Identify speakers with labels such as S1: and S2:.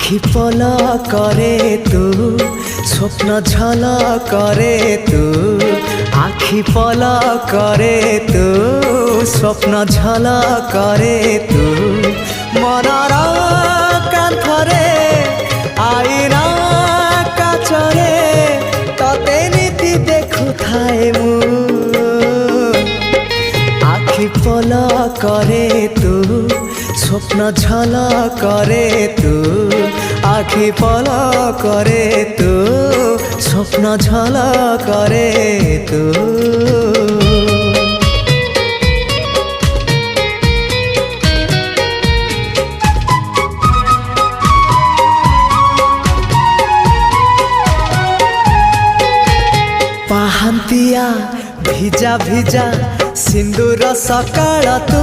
S1: आखि पल करे तू स्वप्न झल करे तू आखि पल करे तू स्वप्न झल करे तू मनर कांथरे आईना काचरे तते नीति देखु थाए मु आखि पल करे तू स्वप्न झल करे तू आखि पल करे तू स्वप्न झल करे तू पाहंतिया भिजा भिजा सिंदूर सकाळ तू